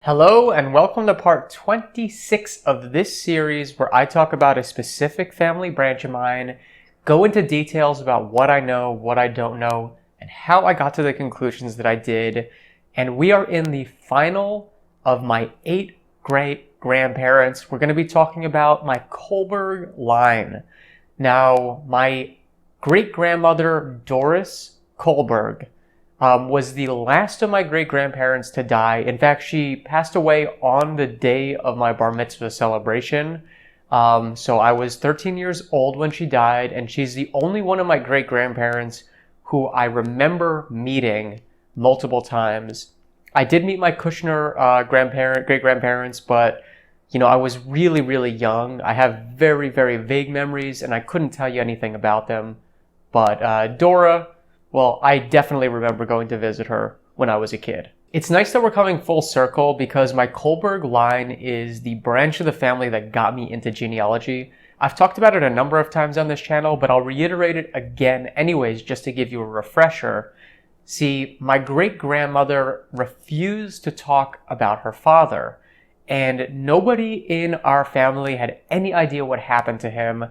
Hello and welcome to part 26 of this series where I talk about a specific family branch of mine, go into details about what I know, what I don't know, and how I got to the conclusions that I did. And we are in the final of my 8 great-grandparents. We're going to be talking about my Kohlberg line. Now, my great-grandmother, Doris Kohlberg, was the last of my great-grandparents to die. In fact, she passed away on the day of my bar mitzvah celebration. So I was 13 years old when she died, and she's the only one of my great-grandparents who I remember meeting multiple times. I did meet my Kushner great-grandparents, but I was really, really young. I have very, very vague memories, and I couldn't tell you anything about them. But Dora, well, I definitely remember going to visit her when I was a kid. It's nice that we're coming full circle because my Kohlberg line is the branch of the family that got me into genealogy. I've talked about it a number of times on this channel, but I'll reiterate it again anyways just to give you a refresher. See, my great-grandmother refused to talk about her father, and nobody in our family had any idea what happened to him.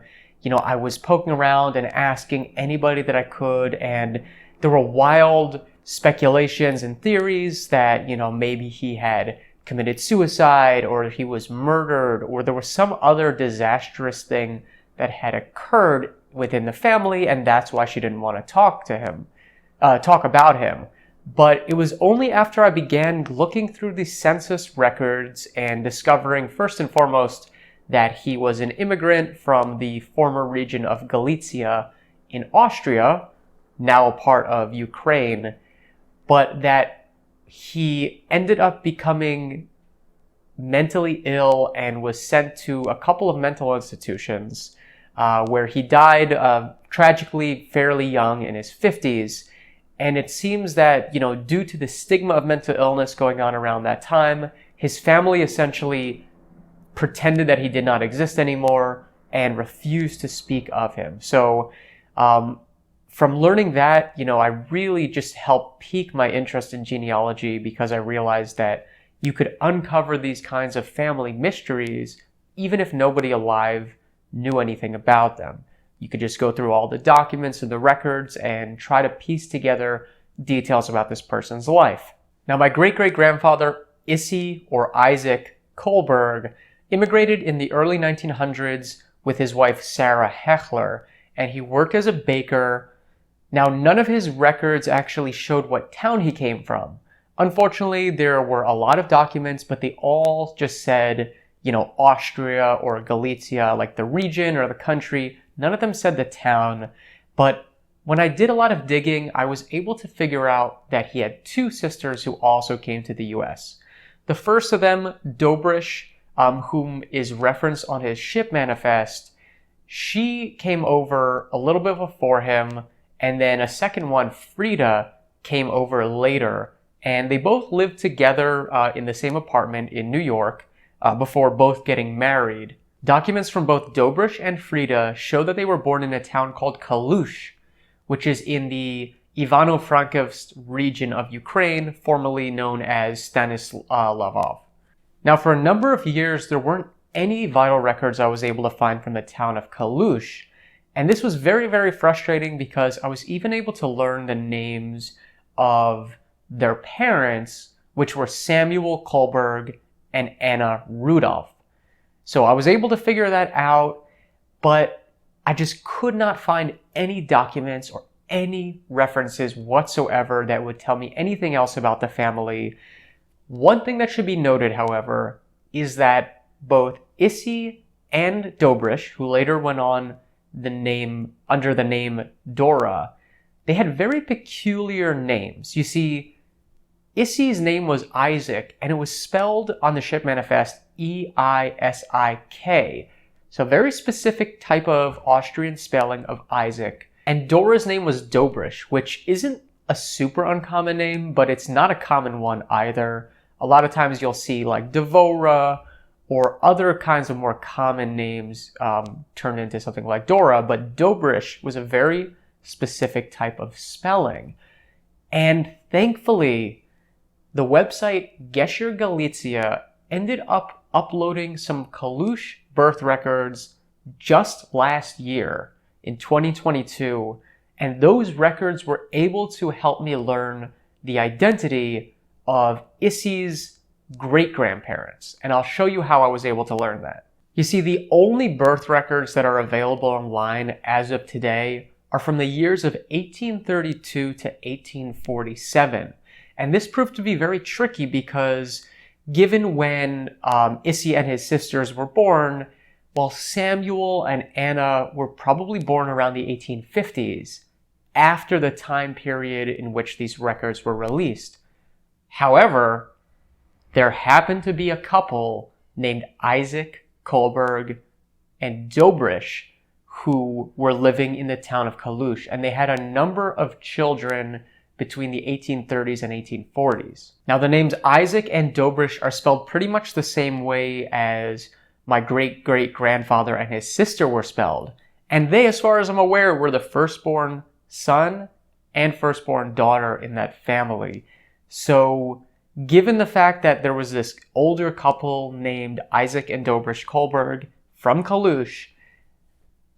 I was poking around and asking anybody that I could, and there were wild speculations and theories that, maybe he had committed suicide or he was murdered or there was some other disastrous thing that had occurred within the family, and that's why she didn't want to talk about him. But it was only after I began looking through the census records and discovering, first and foremost, that he was an immigrant from the former region of Galicia in Austria, now a part of Ukraine, but that he ended up becoming mentally ill and was sent to a couple of mental institutions where he died tragically fairly young in his 50s. And it seems that, due to the stigma of mental illness going on around that time, his family essentially pretended that he did not exist anymore and refused to speak of him. So from learning that, I really just helped pique my interest in genealogy because I realized that you could uncover these kinds of family mysteries even if nobody alive knew anything about them. You could just go through all the documents and the records and try to piece together details about this person's life. Now, my great-great-grandfather, Issy or Isaac Kohlberg, immigrated in the early 1900s with his wife Sarah Hechler, and he worked as a baker. Now, none of his records actually showed what town he came from. Unfortunately, there were a lot of documents, but they all just said, Austria or Galicia, like the region or the country. None of them said the town. But when I did a lot of digging, I was able to figure out that he had 2 sisters who also came to the US. The first of them, Dobrysh, whom is referenced on his ship manifest, she came over a little bit before him, and then a second one, Frida, came over later, and they both lived together in the same apartment in New York before both getting married. Documents from both Dobrysh and Frida show that they were born in a town called Kalush, which is in the Ivano-Frankivsk region of Ukraine, formerly known as Stanislavov. Now, for a number of years, there weren't any vital records I was able to find from the town of Kalush. And this was very, very frustrating because I was even able to learn the names of their parents, which were Samuel Kohlberg and Anna Rudolph. So I was able to figure that out, but I just could not find any documents or any references whatsoever that would tell me anything else about the family. One thing that should be noted, however, is that both Issy and Dobrysh, who later went on under the name Dora, they had very peculiar names. You see, Issy's name was Isaac, and it was spelled on the ship manifest E-I-S-I-K. So very specific type of Austrian spelling of Isaac. And Dora's name was Dobrysh, which isn't a super uncommon name, but it's not a common one either. A lot of times you'll see like Devora or other kinds of more common names turned into something like Dora, but Dobrysh was a very specific type of spelling. And thankfully, the website Gesher Galicia ended up uploading some Kalush birth records just last year in 2022, and those records were able to help me learn the identity of Issy's great-grandparents, and I'll show you how I was able to learn that. You see, the only birth records that are available online as of today are from the years of 1832 to 1847, and this proved to be very tricky because given when Issy and his sisters were born, while Samuel and Anna were probably born around the 1850s, after the time period in which these records were released. However, there happened to be a couple named Isaac Kohlberg and Dobrish who were living in the town of Kalush, and they had a number of children between the 1830s and 1840s. Now, the names Isaac and Dobrish are spelled pretty much the same way as my great-great-grandfather and his sister were spelled, and they, as far as I'm aware, were the firstborn son and firstborn daughter in that family. So, given the fact that there was this older couple named Isaac and Dobrish Kohlberg from Kalush,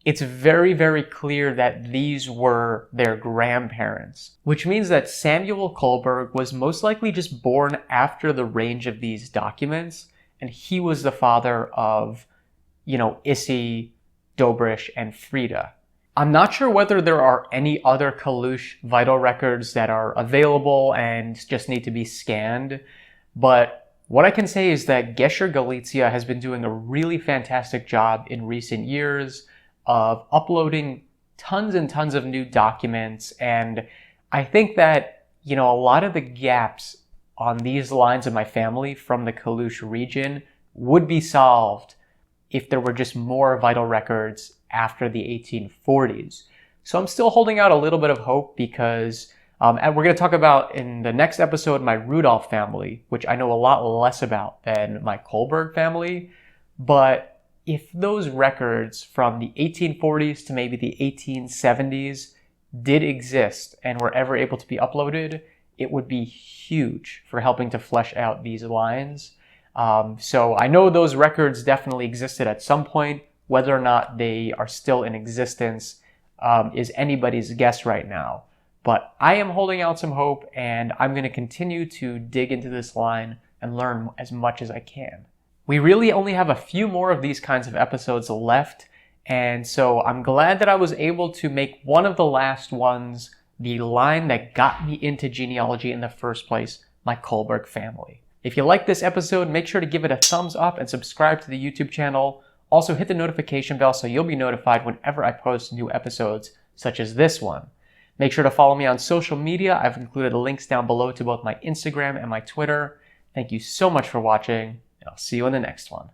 it's very, very clear that these were their grandparents, which means that Samuel Kohlberg was most likely just born after the range of these documents, and he was the father of, Issy, Dobrish, and Frida. I'm not sure whether there are any other Kalush vital records that are available and just need to be scanned, but what I can say is that Gesher Galicia has been doing a really fantastic job in recent years of uploading tons and tons of new documents, and I think that, a lot of the gaps on these lines of my family from the Kalush region would be solved if there were just more vital records after the 1840s. So I'm still holding out a little bit of hope because and we're going to talk about in the next episode my Rudolph family, which I know a lot less about than my Kohlberg family, but if those records from the 1840s to maybe the 1870s did exist and were ever able to be uploaded, it would be huge for helping to flesh out these lines. So I know those records definitely existed at some point. Whether or not they are still in existence is anybody's guess right now. But I am holding out some hope, and I'm going to continue to dig into this line and learn as much as I can. We really only have a few more of these kinds of episodes left, and so I'm glad that I was able to make one of the last ones the line that got me into genealogy in the first place, my Kohlberg family. If you like this episode, make sure to give it a thumbs up and subscribe to the YouTube channel. Also, hit the notification bell so you'll be notified whenever I post new episodes, such as this one. Make sure to follow me on social media. I've included links down below to both my Instagram and my Twitter. Thank you so much for watching, and I'll see you in the next one.